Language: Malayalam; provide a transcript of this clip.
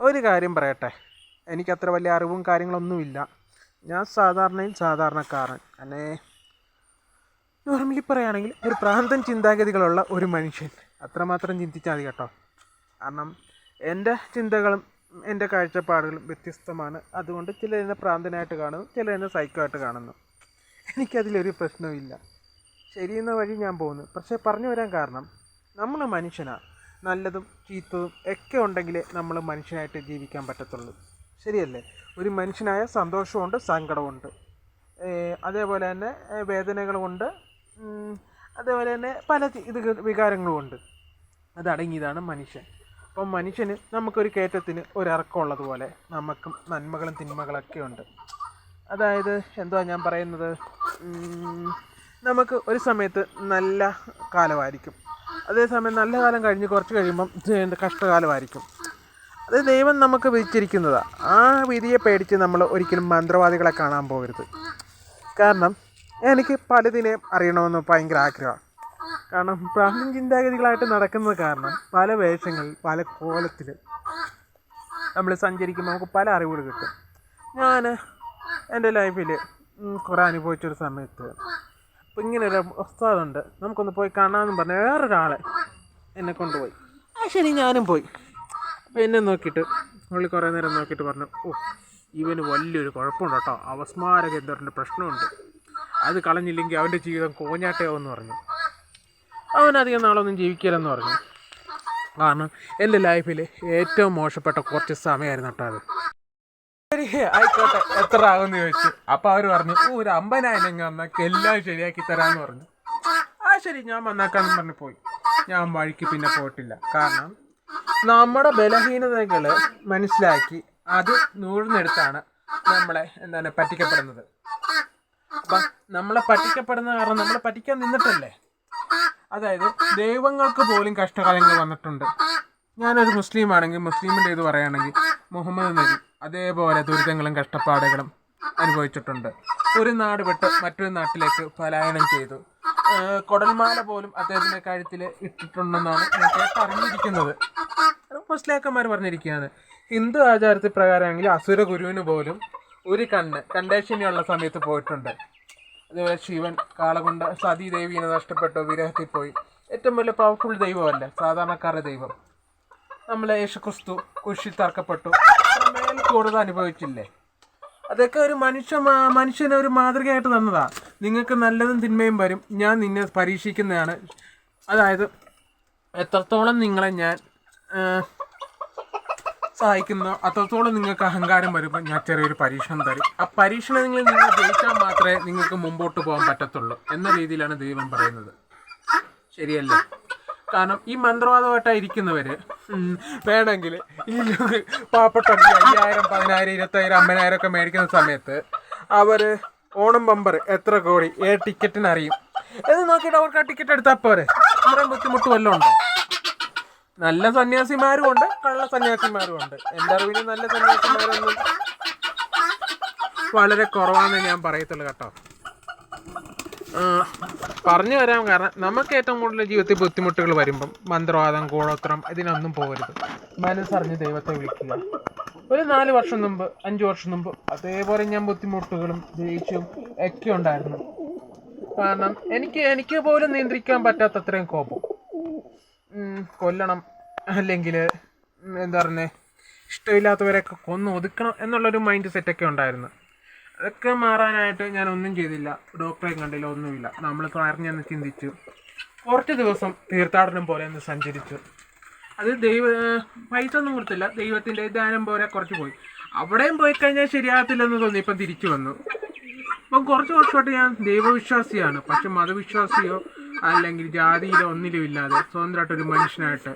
ഒരു കാര്യം പറയട്ടെ, എനിക്കത്ര വലിയ അറിവും കാര്യങ്ങളൊന്നുമില്ല. ഞാൻ സാധാരണക്കാരൻ. അല്ലേ, നോർമലി പറയുകയാണെങ്കിൽ ഒരു ഭ്രാന്തൻ ചിന്താഗതികളുള്ള ഒരു മനുഷ്യൻ. അത്രമാത്രം ചിന്തിച്ചാൽ മതി കേട്ടോ. കാരണം എൻ്റെ ചിന്തകളും എൻ്റെ കാഴ്ചപ്പാടുകളും വ്യത്യസ്തമാണ്. അതുകൊണ്ട് ചിലരെന്നെ ഭ്രാന്തനായിട്ട് കാണുന്നു, ചിലരെന്നെ സൈക്കോ ആയിട്ട് കാണുന്നു. എനിക്കതിലൊരു പ്രശ്നവുമില്ല. ശരിയെന്ന വഴി ഞാൻ പോകുന്നു. പക്ഷേ പറഞ്ഞു വരാൻ കാരണം, നമ്മൾ മനുഷ്യനാണ്. നല്ലതും ചീത്തതും ഒക്കെ ഉണ്ടെങ്കിലേ നമ്മൾ മനുഷ്യനായിട്ട് ജീവിക്കാൻ പറ്റത്തുള്ളൂ. ശരിയല്ലേ? ഒരു മനുഷ്യനായ സന്തോഷമുണ്ട്, സങ്കടമുണ്ട്, അതേപോലെ തന്നെ വേദനകളുമുണ്ട്, അതേപോലെ തന്നെ പല വികാരങ്ങളുമുണ്ട്. അതടങ്ങിയതാണ് മനുഷ്യൻ. അപ്പം മനുഷ്യന് നമുക്കൊരു കയറ്റത്തിന് ഒരിറക്കമുള്ളതുപോലെ നമുക്കും നന്മകളും തിന്മകളൊക്കെ ഉണ്ട്. അതായത് എന്തുവാ ഞാൻ പറയുന്നത്, നമുക്ക് ഒരു സമയത്ത് നല്ല കാലമായിരിക്കും, അതേസമയം നല്ല കാലം കഴിഞ്ഞ് കുറച്ച് കഴിയുമ്പം കഷ്ടകാലമായിരിക്കും. അത് ദൈവം നമുക്ക് വിധിച്ചിരിക്കുന്നതാണ്. ആ വിധിയെ പേടിച്ച് നമ്മൾ ഒരിക്കലും മന്ത്രവാദികളെ കാണാൻ പോകരുത്. കാരണം എനിക്ക് പലതിനെയും അറിയണമെന്ന് ഭയങ്കര ആഗ്രഹമാണ്. കാരണം ഭ്രാന്തൻ ചിന്താഗതികളായിട്ട് നടക്കുന്നത് കാരണം പല വേഷങ്ങളിൽ പല കോലത്തിൽ നമ്മൾ സഞ്ചരിക്കുമ്പോൾ നമുക്ക് പല അറിവുകൾ കിട്ടും. ഞാൻ എൻ്റെ ലൈഫിൽ കുറേ അനുഭവിച്ചൊരു സമയത്ത് അപ്പോൾ ഇങ്ങനൊരു ഉസ്താദുണ്ട്, നമുക്കൊന്ന് പോയി കാണാമെന്ന് പറഞ്ഞ് വേറൊരാളെ എന്നെ കൊണ്ടുപോയി. ശരി, ഞാനും പോയി. അപ്പോൾ എന്നെ നോക്കിയിട്ട് പുള്ളി കുറേ നേരം നോക്കിയിട്ട് പറഞ്ഞു, ഇവന് വലിയൊരു കുഴപ്പമുണ്ട് കേട്ടോ, അവസ്മാര കേന്ദ്രത്തിൻ്റെ പ്രശ്നമുണ്ട്, അത് കളഞ്ഞില്ലെങ്കിൽ അവൻ്റെ ജീവിതം കോഞ്ഞാട്ടയാവുമെന്ന് പറഞ്ഞു. അവനധികം നാളൊന്നും ജീവിക്കില്ലെന്ന് പറഞ്ഞു. കാരണം എൻ്റെ ലൈഫിൽ ഏറ്റവും മോശപ്പെട്ട കുറച്ച് സമയമായിരുന്നു കേട്ടോ അത്. ശരി, ആയിക്കോട്ടെ, എത്ര ആകുമെന്ന് ചോദിച്ചു. അപ്പോൾ അവർ പറഞ്ഞു, ഒരു 50,000 വന്നാൽ എല്ലാം ശരിയാക്കി തരാമെന്ന് പറഞ്ഞു. ശരി, ഞാൻ വന്നാക്കാമെന്ന് പറഞ്ഞ് പോയി. ഞാൻ വഴിക്ക് പിന്നെ പോയിട്ടില്ല. കാരണം നമ്മുടെ ബലഹീനതകൾ മനസ്സിലാക്കി അത് നൂഴ്ന്നെടുത്താണ് നമ്മളെ പറ്റിക്കപ്പെടുന്നത്. അപ്പം നമ്മളെ പറ്റിക്കപ്പെടുന്ന കാരണം നമ്മളെ പറ്റിക്കാൻ നിന്നിട്ടല്ലേ. അതായത് ദൈവങ്ങൾക്ക് പോലും കഷ്ടകാലങ്ങൾ വന്നിട്ടുണ്ട്. ഞാനൊരു മുസ്ലിം ആണെങ്കിൽ മുസ്ലിമിൻ്റെ ഇത് പറയുകയാണെങ്കിൽ മുഹമ്മദ് നബി അതേപോലെ ദുരിതങ്ങളും കഷ്ടപ്പാടുകളും അനുഭവിച്ചിട്ടുണ്ട്. ഒരു നാട് വിട്ട് മറ്റൊരു നാട്ടിലേക്ക് പലായനം ചെയ്തു. കൊടൽമാല പോലും അദ്ദേഹത്തിൻ്റെ കഴുത്തിൽ ഇട്ടിട്ടുണ്ടെന്നാണ് ഞാൻ അറിഞ്ഞിരിക്കുന്നത്. മുസ്ലിംമാർ പറഞ്ഞിരിക്കുകയാണ്. ഹിന്ദു ആചാരത്തിൽ പ്രകാരമെങ്കിൽ അസുര ഗുരുവിന് പോലും ഒരു കണ്ടേഷനുള്ള സമയത്ത് പോയിട്ടുണ്ട്. അതേപോലെ ശിവൻ കാളകൊണ്ട് സതീദേവീനെ നഷ്ടപ്പെട്ടു, വിരഹത്തിൽ പോയി. ഏറ്റവും വലിയ പവർഫുൾ ദൈവമല്ല സാധാരണക്കാരുടെ ദൈവം. നമ്മളെ യേശുക്രിസ്തു കുരിശിൽ തറക്കപ്പെട്ടു, കൂടുതൽ അനുഭവിച്ചില്ലേ. അതൊക്കെ ഒരു മനുഷ്യനെ ഒരു മാതൃകയായിട്ട് തന്നതാണ്. നിങ്ങൾക്ക് നല്ലതും തിന്മയും വരും, ഞാൻ നിന്നെ പരീക്ഷിക്കുന്നതാണ്. അതായത് എത്രത്തോളം നിങ്ങളെ ഞാൻ സഹായിക്കുന്നു അത്രത്തോളം നിങ്ങൾക്ക് അഹങ്കാരം വരുമ്പോൾ ഞാൻ ചെറിയൊരു പരീക്ഷണം തരും. ആ പരീക്ഷണങ്ങൾ നിങ്ങൾ ജയിച്ചാൽ മാത്രമേ നിങ്ങൾക്ക് മുമ്പോട്ട് പോകാൻ പറ്റത്തുള്ളൂ എന്ന രീതിയിലാണ് ദൈവം പറയുന്നത്. ശരിയല്ലേ? കാരണം ഈ മന്ത്രവാദമായിട്ടായിരിക്കുന്നവർ വേണമെങ്കിൽ ഈ പാവപ്പെട്ട 5,000, 10,000, 20,000, 50,000 ഒക്കെ മേടിക്കുന്ന സമയത്ത് അവർ ഓണം ബമ്പർ എത്ര കോടി ടിക്കറ്റിന് അറിയും എന്ന് നോക്കിയിട്ട് അവർക്ക് ആ ടിക്കറ്റ് എടുത്താൽ പോരെ. അത്രയും ബുദ്ധിമുട്ട് വല്ലതും ഉണ്ടോ? നല്ല സന്യാസിമാരും ഉണ്ട്, കള്ള സന്യാസിമാരും ഉണ്ട്. എൻ്റെ അറിവിന് നല്ല സന്യാസിമാരൊന്നും വളരെ കുറവാണെന്ന് ഞാൻ പറയത്തുള്ളൂ കേട്ടോ. പറഞ്ഞു വരാൻ കാരണം നമുക്ക് ഏറ്റവും കൂടുതൽ ജീവിതത്തിൽ ബുദ്ധിമുട്ടുകൾ വരുമ്പം മന്ത്രവാദം, കൂടോത്രം ഇതിനൊന്നും പോകരുത്. മനസ്സറിഞ്ഞ് ദൈവത്തെ വിളിക്കുക. ഒരു 4 വർഷം മുമ്പ്, 5 വർഷം മുമ്പ് അതേപോലെ ഞാൻ ബുദ്ധിമുട്ടുകളും ദേഷ്യവും ഒക്കെ ഉണ്ടായിരുന്നു. കാരണം എനിക്ക് പോലും നിയന്ത്രിക്കാൻ പറ്റാത്തത്രയും കോപം. കൊല്ലണം, അല്ലെങ്കിൽ എന്താ പറയുന്നത്, ഇഷ്ടമില്ലാത്തവരെയൊക്കെ കൊന്ന് ഒതുക്കണം എന്നുള്ളൊരു മൈൻഡ് സെറ്റൊക്കെ ഉണ്ടായിരുന്നു. അതൊക്കെ മാറാനായിട്ട് ഞാൻ ഒന്നും ചെയ്തില്ല. ഡോക്ടറെയും കണ്ടില്ല, ഒന്നുമില്ല. നമ്മൾ പറഞ്ഞെന്ന് ചിന്തിച്ചു. കുറച്ച് ദിവസം തീർത്ഥാടനം പോലെ ഒന്ന് സഞ്ചരിച്ചു. അത് പൈസ ഒന്നും കൊടുത്തില്ല, ദൈവത്തിൻ്റെ ധ്യാനം പോലെ കുറച്ച് പോയി. അവിടെയും പോയി കഴിഞ്ഞാൽ ശരിയാകത്തില്ലെന്ന് തോന്നി. ഇപ്പം തിരിച്ചു വന്നു. അപ്പം കുറച്ച് വർഷമായിട്ട് ഞാൻ ദൈവവിശ്വാസിയാണ്. പക്ഷെ മതവിശ്വാസിയോ അല്ലെങ്കിൽ ജാതിയിലോ ഒന്നിലും ഇല്ലാതെ സ്വന്തമായിട്ടൊരു മനുഷ്യനായിട്ട്